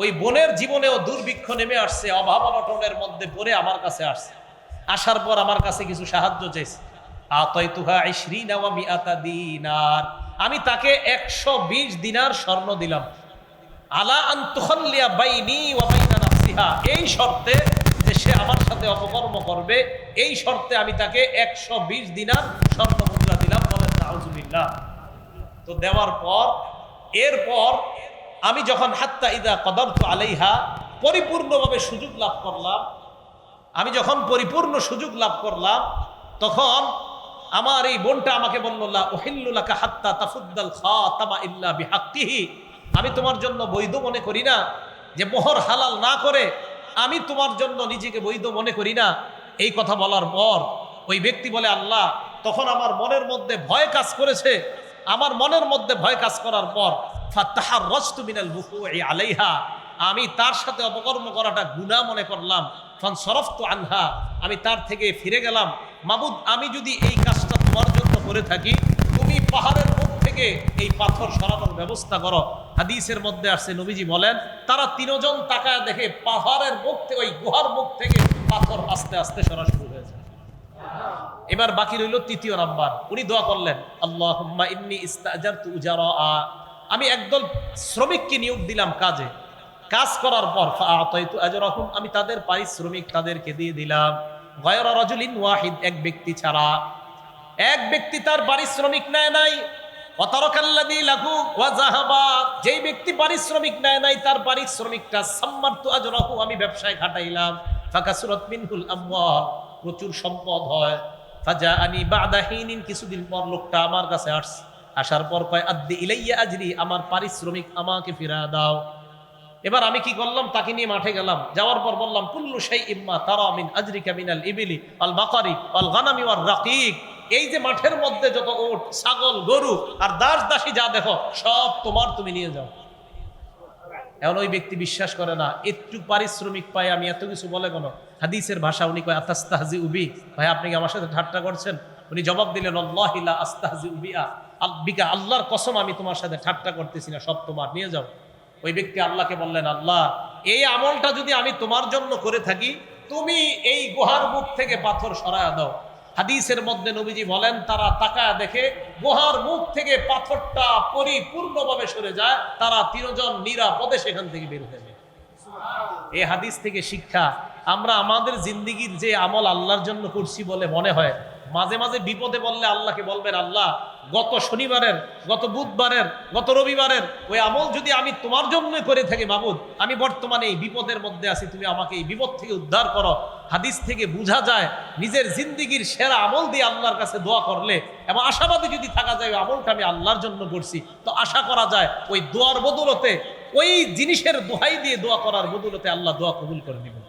ওই বোনের জীবনেও দুর্ভিক্ষ নেমে আসছে, অভাব অনটনের মধ্যে পড়ে আমার কাছে আসছে, আসার পর আমার কাছে কিছু সাহায্য চাইছে, আতাইতুহা 20 ওয়া 100 দিনার, আমি তাকে 120 দিনার স্বর্ণ দিলাম, আলা আন তুখাল্লিয়া বাইনি ওয়া বাইনা নাফসিহা, এই শর্তে যে সে আমার সাথে অপকর্ম করবে, এই শর্তে আমি তাকে 120 দিনার স্বর্ণ মুদ্রা দিলাম, বলেন নাউজুবিল্লাহ। তো দেওয়ার পর এরপর আমি যখন হাত্তা ইদা কদারতু আলাইহা, পরিপূর্ণভাবে সুযোগ লাভ করলাম, আমি যখন পরিপূর্ণ সুযোগ লাভ করলাম, তখন আমার এই বোনটা আমাকে বলল, লা উহিল্লু লাকা হাত্তা তাফুদ্দাল খাতামা ইল্লা বিহাক্কিহি, আমি তোমার জন্য বৈধ মনে করি না, যে মোহর হালাল না করে আমি তোমার জন্য নিজেকে বৈধ মনে করি না। এই কথা বলার পর ওই ব্যক্তি বলে, আল্লাহ, তখন আমার মনের মধ্যে ভয় কাজ করেছে, আমার মনের মধ্যে ভয় কাজ করার পর ফাতাহাররাজতু মিনাল বুকুই আলাইহা, আমি তার সাথে অপকর্ম করাটা গুনাহ মনে করলাম, ফানসারাফতু আনহা, আমি তার থেকে ফিরে গেলাম। মাবুদ, আমি যদি এই কাজটা তোমার জন্য করে থাকি, তুমি পাহাড়ের মুখ থেকে এই পাথর সরানোর ব্যবস্থা করো। হাদিসের মধ্যে আসছে, নবীজি বলেন, তারা তিনজন তাকায় দেখে পাহাড়ের মুখ থেকে, ওই গুহার মুখ থেকে পাথর আস্তে আস্তে সরা শুরু হয়েছে। এবার বাকি রইল তৃতীয় নাম্বার, উনি দোয়া করলেন, আল্লাহুম্মা ইন্নী ইস্তাজারতু উজারা, আমি একদল শ্রমিককে নিয়োগ দিলাম কাজে, কাজ করার পর ফাআতাইতু আজরাহুম, আমি তাদের পারিশ্রমিক তাদেরকে দিয়ে দিলাম, গায়রা রাজুলিন ওয়াহিদ, এক ব্যক্তি ছাড়া। এক ব্যক্তি তার পারিশ্রমিক নেয় নাই, ওয়াতারাকাল্লাযী লাহু ওয়া যাহাবা, যেই ব্যক্তি পারিশ্রমিক নেয় নাই তার পারিশ্রমিকটা সাম্মারতু আজরাহু, আমি ব্যবসায় খাটাইলাম, ফাকাসুরাত মিনহুল আমওয়াল, প্রচুর সম্পদ হয়। ফাজাআনি বা'দা হিনিন, কিছুদিন পর লোকটা আমার কাছে আসছে, আসার পর কয়, আদ্দি ইলাইয়া আজরি, আমার পারিশ্রমিক আমাকে ফিরা দাও। এবার আমি কি করলাম, তাকে নিয়ে মাঠে গেলাম, যাওয়ার পর বললাম, কুল্লু শাইইন মা তারা মিন আজরিকা মিনাল ইবিলি ওয়াল বাকারি ওয়াল গানামি ওয়ার রাকিক, এই যে মাঠের মধ্যে যত উট, ছাগল, গরু আর দাস দাসী যা দেখো সব তোমার, তুমি নিয়ে যাও। এখন ওই ব্যক্তি বিশ্বাস করে না, একটু পারিশ্রমিক পাই আমি এত কিছু বলে কেন? হাদিসের ভাষা উনি কয়, আতাস্তাহজি উবি, ভাই আপনি কি আমার সাথে ঠাট্টা করছেন? উনি জবাব দিলেন, আল্লাহি লা আস্তাহজি উবিয়া বিকা, আল্লাহর কসম আমি তোমার সাথে ঠাট্টা করতেছি না, সব তোমার, নিয়ে যাও। ওই ব্যক্তি আল্লাহকে বললেন, আল্লাহ, এই আমলটা যদি আমি তোমার জন্য করে থাকি, তুমি এই গুহার মুখ থেকে পাথর সরায়া দাও। হাদিসের মধ্যে নবীজি বলেন, তারা তাকায় দেখে গুহার মুখ থেকে পাথরটা পরিপূর্ণভাবে সরে যায়, তারা তিনজন নিরাপদে সেখান থেকে বের হয়ে যায়। এই হাদিস থেকে শিক্ষা, আমরা আমাদের জিন্দেগির যে আমল আল্লাহর জন্য করছি বলে মনে হয়, মাঝে মাঝে বিপদে বললে আল্লাহকে বলবেন, আল্লাহ গত শনিবারের, গত বুধবারের, গত রবিবারের ওই আমল যদি আমি তোমার জন্য করে থাকি মাবুদ, আমি বর্তমানে এই বিপদের মধ্যে আছি, তুমি আমাকে এই বিপদ থেকে উদ্ধার করো। হাদিস থেকে বোঝা যায় নিজের জিন্দিগির সেরা আমল দিয়ে আল্লাহর কাছে দোয়া করলে এবং আশাবাদী যদি থাকা যায় ওই আমলটা আমি আল্লাহর জন্য করছি, তো আশা করা যায় ওই দোয়ার বদৌলতে, ওই জিনিসের দোহাই দিয়ে দোয়া করার বদৌলতে আল্লাহ দোয়া কবুল করে দিবেন।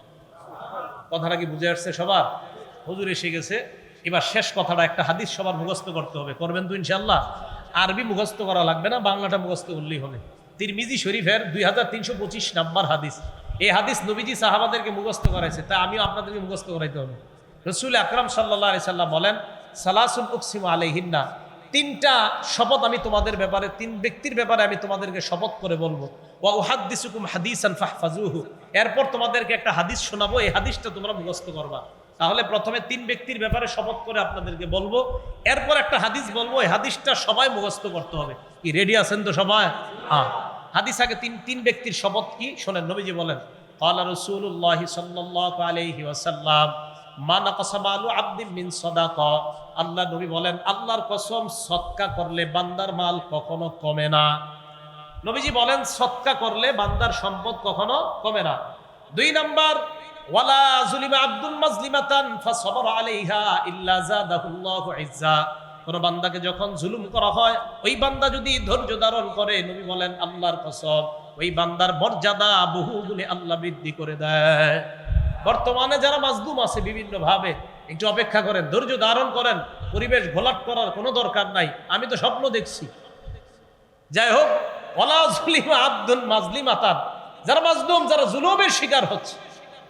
কথাটা কি বুঝে আসছে সবার? হুজুর এসে গেছে, এবার শেষ কথাটা, একটা হাদিস সবার মুখস্থ করতে হবে। করবেন তো ইনশাআল্লাহ? আরবি মুখস্থ করা লাগবে না, বাংলাটা মুখস্থ করলেই হবে। তিরমিজি শরীফের 2325 নাম্বার হাদিস। এই হাদিস নবীজি সাহাবাদেরকে মুখস্থ করাইছে, তাই আমিও আপনাদেরকে মুখস্থ করাইতে হবে। রাসূল আকরাম সাল্লাল্লাহু আলাইহি সাল্লাম বলেন, সালাসুন উকসিমু আলাইহিন্না, তিনটা শপথ আমি তোমাদের ব্যাপারে, তিন ব্যক্তির ব্যাপারে আমি তোমাদেরকে শপথ করে বলবো। ওয়া উহাদ্দিসুকুম হাদিসান ফাহফাজুহু, এরপর তোমাদেরকে একটা হাদিস শোনাবো, এই হাদিসটা তোমরা মুখস্থ করবা। তাহলে প্রথমে তিন ব্যক্তির ব্যাপারে শপথ করে আপনাদেরকে বলবো, এরপর একটা হাদিস বলবো, এই হাদিসটা সবাই মুখস্থ করতে হবে। কি রেডি আছেন তো সবাই? হ্যাঁ। হাদিস আগে তিন ব্যক্তির শপথ কি শোনেন। নবীজি বলেন, ক্বালা রাসূলুল্লাহি সাল্লাল্লাহু আলাইহি ওয়াসাল্লাম মা নাকাসা মালু আবদিন মিন সাদাকা, আল্লাহ নবী বলেন, আল্লাহর কসম, সদকা করলে বান্দার মাল কখনো কমে না। নবীজি বলেন সদকা করলে বান্দার সম্পদ কখনো কমে না। 2 নাম্বার, ওয়ালা যুলিমা আব্দুল মাজলিমাতান ফাসাবারা আলাইহা ইল্লা যাদাহুল্লাহু ইজ্জা, কোন বান্দাকে যখন জুলুম করা হয় ওই বান্দা যদি ধৈর্য ধারণ করে, নবী বলেন আল্লাহর কসম, ওই বান্দার মর্যাদা বহুগুণে আল্লাহ বৃদ্ধি করে দেয়। বর্তমানে যারা মাজলুম আছে বিভিন্ন ভাবে, একটু অপেক্ষা করেন, ধৈর্য ধারণ করেন, পরিবেশ ঘোলাট করার কোনো দরকার নাই। আমি তো স্বপ্ন দেখছি। যাই হোক, ওয়ালা যুলিমা আব্দুল মাজলিমাতান, যারা মাজলুম, যারা জুলুমের শিকার হচ্ছে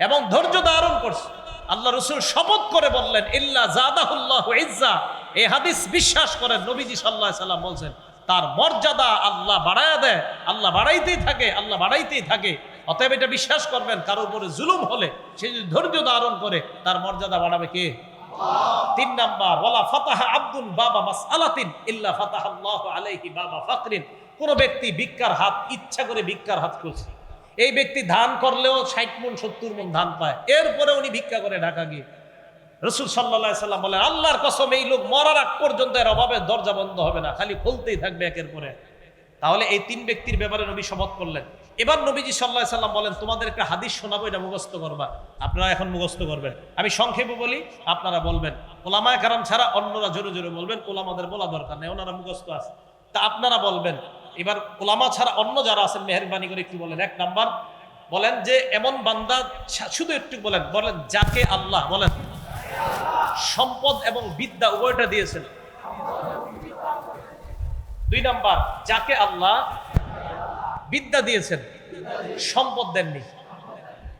এবং ধৈর্য ধারণ করছে, আল্লাহ রাসূল শপথ করে বললেন ইল্লা যাদাহুল্লাহু ইজ্জা, এই হাদিস বিশ্বাস করেন, নবীজি সাল্লাল্লাহু আলাইহি সাল্লাম বলছেন তার মর্যাদা আল্লাহ বাড়ায়া দেয়, আল্লাহ বাড়াইতেই থাকে, আল্লাহ বাড়াইতেই থাকে। অতএব এটা বিশ্বাস করবেন, কারোর উপরে জুলুম হলে সে যদি ধৈর্য ধারণ করে তার মর্যাদা বাড়াবে কে? আল্লাহ। 3 নাম্বার, ওয়ালা ফাতাহা আব্দুন বাবা মাসআলাতিন ইল্লা ফাতাহাল্লাহু আলাইহি বাবা ফাকরিন, কোন ব্যক্তি ভিক্ষার হাত, ইচ্ছা করে ভিক্ষার হাত খুলছে, এই ব্যক্তি ধান করলেও 60 মণ 70 মণ ধান পায়, এরপরে উনি ভিক্ষা করে ঢাকা গিয়ে, রাসূল সাল্লাল্লাহু আলাইহি সাল্লাম বলেন আল্লাহর কসম, এই লোক মরার আগ পর্যন্ত এর অভাবে দরজা বন্ধ হবে না, খালি খুলতেই থাকবে একের পরে। তাহলে এই 3 ব্যক্তির ব্যাপারে নবী শপথ করলেন। এবার নবীজি সাল্লাল্লাহু আলাইহি সাল্লাম বলেন, তোমাদের একটা হাদিস শোনাবো, এটা মুখস্থ করবা। আপনারা এখন মুখস্থ করবেন, আমি সংক্ষেপে বলি, আপনারা বলবেন। উলামায়ে কেরাম ছাড়া অন্যরা জোরে জোরে বলবেন, উলামাদের বলা দরকার নেই, ওনারা মুখস্থ আছে, তা আপনারা বলবেন। এবার উলামা ছাড়া অন্য যারা আছেন মেহেরবানি করে একটু বলেন। 1 নাম্বার বলেন যে এমন বান্দা, শুধু একটু বলেন, বলেন যাকে আল্লাহ, বলেন সম্পদ এবং বিদ্যা উভয়টা দিয়েছেন। 2 নাম্বার, যাকে আল্লাহ বিদ্যা দিয়েছেন, সম্পদ দেননি।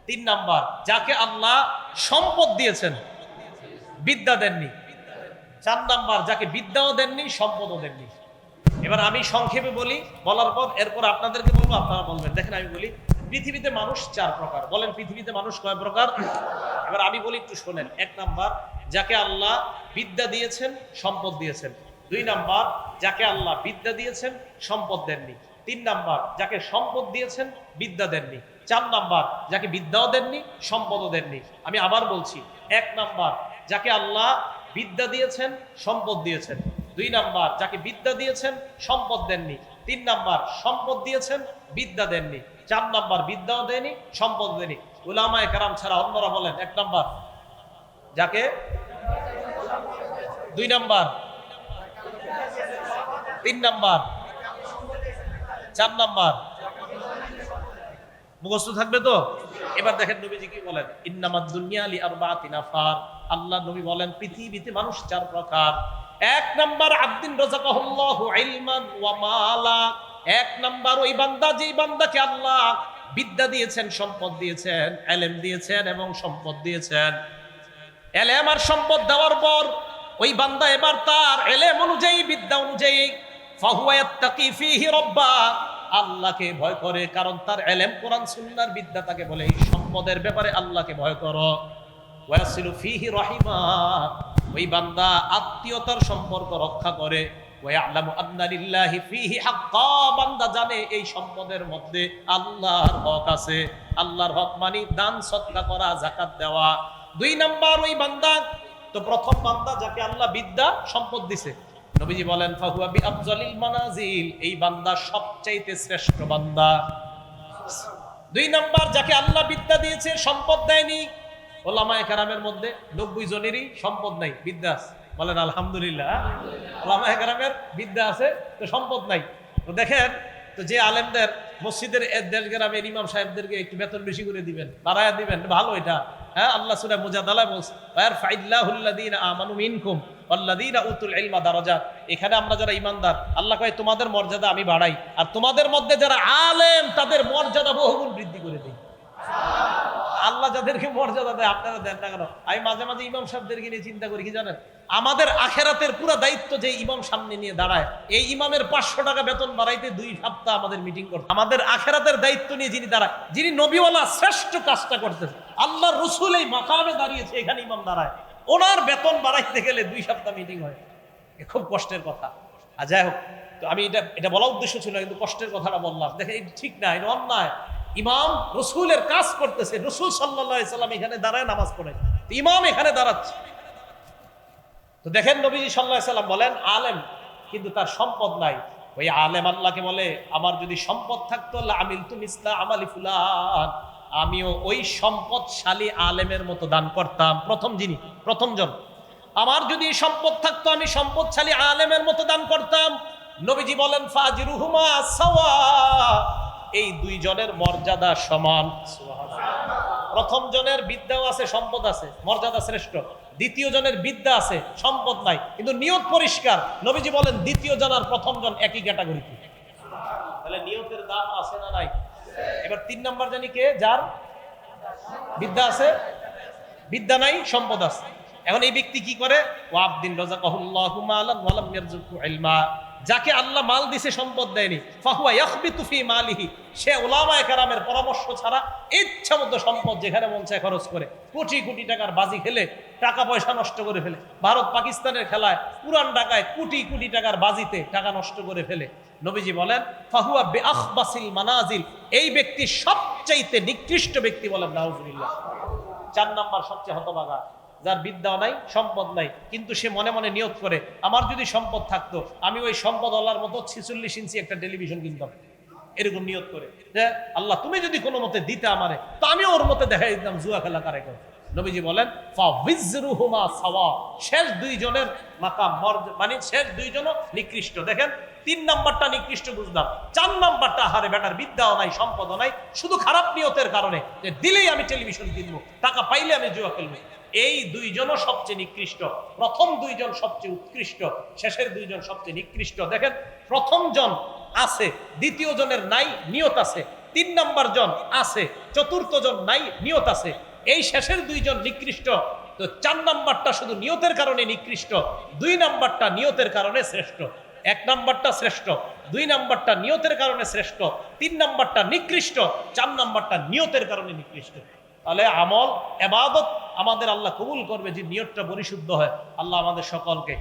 3 নাম্বার, যাকে আল্লাহ সম্পদ দিয়েছেন, বিদ্যা দেননি। 4 নাম্বার, যাকে বিদ্যাও দেননি, সম্পদও দেননি। এবার আমি সংক্ষেপে বলি, বলার পর এরপর আপনাদেরকে বলবো, আপনারা বলবেন। দেখেন আমি বলি, পৃথিবীতে মানুষ 4 প্রকার। বলেন পৃথিবীতে মানুষ কয় প্রকার? এবার আমি বলি, একটু শোনেন। 1 নাম্বার, যাকে আল্লাহ বিদ্যা দিয়েছেন, সম্পদ দিয়েছেন। 2 নাম্বার, যাকে আল্লাহ বিদ্যা দিয়েছেন, সম্পদ দেননি। 3 নাম্বার, যাকে সম্পদ দিয়েছেন, বিদ্যা দেননি। 4 নাম্বার, যাকে বিদ্যাও দেননি, সম্পদও দেননি। আমি আবার বলছি, 1 নাম্বার, যাকে আল্লাহ বিদ্যা দিয়েছেন, সম্পদ দিয়েছেন। 2 নাম্বার, যাকে বিদ্যা দিয়েছেন, সম্পদ দেননি। 3 নাম্বার, সম্পদ দিয়েছেন, বিদ্যা দেননি। 4 নাম্বার, বিদ্যাও দেয়নি, সম্পদ দেয়নি। উলামায়ে কেরাম ছাড়া অন্যরা বলেন 1 নাম্বার, যাকে 2 নাম্বার, 3 নাম্বার, 4 নাম্বার। মুখস্থ থাকবে তো? এবার দেখেন নবীজি কি বলেন, ইন্নামাদ দুনিয়া লি আরবাতি নাফার, আল্লাহ নবী বলেন পৃথিবীতে মানুষ 4 প্রকার। 1 নাম্বার, আব্দিন রাযাকাহুল্লাহু ইলমান ওয়া মালা, 1 নাম্বার ওই বান্দা, যেই বান্দাকে আল্লাহ বিদ্যা দিয়েছেন, সম্পদ দিয়েছেন, ইলম দিয়েছেন এবং সম্পদ দিয়েছেন। ইলম আর সম্পদ দেওয়ার পর ওই বান্দা এবার তার ইলম অনুযায়ী, বিদ্যা অনুযায়ী ফাহুয়া ইয়াত্তাকি ফীহি রাব্বা, আল্লাহকে ভয় করে, কারণ তার ইলম কোরআন সুন্নাহর বিদ্যা তাকে বলে এই সম্পদের ব্যাপারে আল্লাহকে ভয় করো। ওয়াসিলু ফীহি রাহিমা, ওই বান্দা আত্মীয়তার সম্পর্ক রক্ষা করে। ওয়া'লামু আন্না লিল্লাহি ফীহি হাক্কা, বান্দা জানে এই সম্পদের মধ্যে আল্লাহর হক আছে। আল্লাহর হক মানে দান সদকা করা, যাকাত দেওয়া। 2 নাম্বার ওই বান্দা, তো প্রথম বান্দা যাকে আল্লাহ বিদ্যা সম্পদ দিছে, নবীজি বলেন ফাহুয়া বিআফজালিল মানাজিল, এই বান্দা সবচাইতে শ্রেষ্ঠ বান্দা। 2 নাম্বার, যাকে আল্লাহ বিদ্যা দিয়েছে, সম্পদ দেয়নি। ওলামায়ে কেরামের মধ্যে 90 জনেরই সম্পদ নাই, বিদ্যা আছে। বলেন আলহামদুলিল্লাহ। ওলামায়ে কেরামের বিদ্যা আছে, তো সম্পদ নাই। তো দেখেন, তো যে আলেমদের মসজিদের দেশ গ্রামের ইমাম সাহেবদেরকে একটু বেতন বেশি করে দিবেন, বাড়ায়া দিবেন, ভালো এটা। হ্যাঁ, আল্লাহ সূরা মুজাদালায় বলছে ফাইল্লাহুল্লাযীনা আমানু মিনকুম ওয়াল্লাযীনা উতুল ইলমা দারাজাত। এখানে আমরা যারা ঈমানদার, আল্লাহ কয় তোমাদের মর্যাদা আমি বাড়াই, আর তোমাদের মধ্যে যারা আলেম তাদের মর্যাদা বহুগুণ বৃদ্ধি করে দিই। আল্লাহ যাদেরকে মর্যাদা দেয় আপনারা দেন না কেন? আমি মাঝে মাঝে ইমাম সাহেবদেরকে নিয়ে চিন্তা করি, কি জানেন, আমাদের আখেরাতের পুরো দায়িত্ব যে ইমাম সামনে নিয়ে দাঁড়ায়, এই ইমামের 500 টাকা বেতন বাড়াইতে 2 সপ্তাহ আমাদের মিটিং করতে। আমাদের আখেরাতের দায়িত্ব নিয়ে যিনি দাঁড়ায়, যিনি নবীওয়ালা শ্রেষ্ঠ কাজটা করতেছে, আল্লাহ রসুল এই মাকামে দাঁড়িয়েছে, এখানে ইমাম দাঁড়ায়, ওনার বেতন বাড়াইতে গেলে 2 সপ্তাহ মিটিং হয়। খুব কষ্টের কথা। আর যাই হোক, তো আমি এটা বলা উদ্দেশ্য ছিল, কিন্তু কষ্টের কথাটা বললাম। দেখেন, এটা ঠিক না, এটা অন্যায়। ইমাম রসুলের কাজ করতেছে, রসুল সাল্লাল্লাহু আলাইহি সাল্লাম এখানে দাঁড়ায় নামাজ পড়ে, ইমাম এখানে দাঁড়াচ্ছে। তো দেখেন, নবীজি সাল্লাল্লাহু আলাইহি সাল্লাম বলেন আলেম কিন্তু তার সম্পদ নাই। ওই আলেম আল্লাহকে বলে, আমার যদি সম্পদ থাকতো আমিলতু মিসলা আমালি ফুলান, আমিও ওই সম্পদশালী আলেমের মতো দান করতাম। প্রথম জন, আমার যদি সম্পদ থাকতো আমি সম্পদশালী আলেমের মতো দান করতাম। নবীজি বলেন ফাজরুহুমা সাওয়া, এই 2 জনের মর্যাদা সমান। প্রথম জনের বিদ্যাও আছে, সম্পদ আছে, মর্যাদা শ্রেষ্ঠ। দ্বিতীয় জনের বিদ্যা আছে, সম্পদ নাই, কিন্তু নিয়ত পরিষ্কার। নবীজি বলেন দ্বিতীয় জন আর প্রথম জন একই ক্যাটাগরিতে। তাহলে নিয়তের দাম আছে না নাই? এবার 3 নাম্বার জানি কে? যার বিদ্যা আছে, বিদ্যা নাই, সম্পদ আছে। এখন এই ব্যক্তি কি করে? ওয়াবদিন রাযাকাহুল্লাহু মালান ওয়া লাম ইয়ারযুকহু ইলমা, যাকে আল্লাহ মাল দিছে, সম্পদ দেয়নি, ফাহুয়া ইয়াখবিতু ফি মালিহি, সে উলামায়ে কেরামের পরামর্শ ছাড়া ইচ্ছামতো সম্পদ যেখানে মন চায় খরচ করে, কোটি কোটি টাকার বাজি খেলে টাকা পয়সা নষ্ট করে ফেলে। ভারত পাকিস্তানের খেলায়, পুরান ঢাকায় কোটি কোটি টাকার বাজিতে টাকা নষ্ট করে ফেলে। নবীজি বলেন ফাহুয়া বিআখবাসিল মানাজিল, এই ব্যক্তি সবচাইতে নিকৃষ্ট ব্যক্তি। বলেন নাউজুবিল্লাহ। 4 নাম্বার সবচেয়ে হতভাগা, যার বিদ্যাও নাই, সম্পদ নাই, কিন্তু সে মনে মনে নিয়ত করে, আমার যদি সম্পদ থাকতো আমি ওই সম্পদওয়ালার মতো 46 ইঞ্চি একটা টেলিভিশন কিনতাম। এরকম নিয়ত করে যে আল্লাহ তুমি যদি কোনো মতে দিতে আমারে, তো আমি ওর মতে দেখাই দিতাম জুয়া খেলা কারে করে। নবীজি বলেন ফাবিজরুহুমা সাওয়া, শেষ 2 জনের মাকাম মানে শেষ 2 জনও নিকৃষ্ট। দেখেন, 3 নাম্বারটা নিকৃষ্ট বুঝলাম, 4 নাম্বারটা হারে বেটার বিদ্যাও নাই, সম্পদও নাই, শুধু খারাপ নিয়তের কারণে যে দিলেই আমি টেলিভিশন কিনবো, টাকা পাইলে আমি জুয়া খেলবো। এই 2 জনও সবচেয়ে নিকৃষ্ট। প্রথম 2 জন সবচেয়ে উৎকৃষ্ট, শেষের 2 জন সবচেয়ে নিকৃষ্ট। দেখেন, প্রথম জন আছে, দ্বিতীয় জনের নাই, নিয়ত আছে। 3 নাম্বার জন আছে, চতুর্থ জন নাই, নিয়ত আছে। এই শেষের 2 জন নিকৃষ্ট। তো 4 নাম্বারটা শুধু নিয়তের কারণে নিকৃষ্ট, 2 নাম্বারটা নিয়তের কারণে শ্রেষ্ঠ। 1 নাম্বারটা শ্রেষ্ঠ, 2 নাম্বারটা নিয়তের কারণে শ্রেষ্ঠ, 3 নাম্বারটা নিকৃষ্ট, 4 নাম্বারটা নিয়তের কারণে নিকৃষ্ট। তাহলে আমল, ইবাদত আমাদের আল্লাহ কবুল করবে যে নিয়তটা পরিশুদ্ধ হয়। আল্লাহ আমাদের সকলকে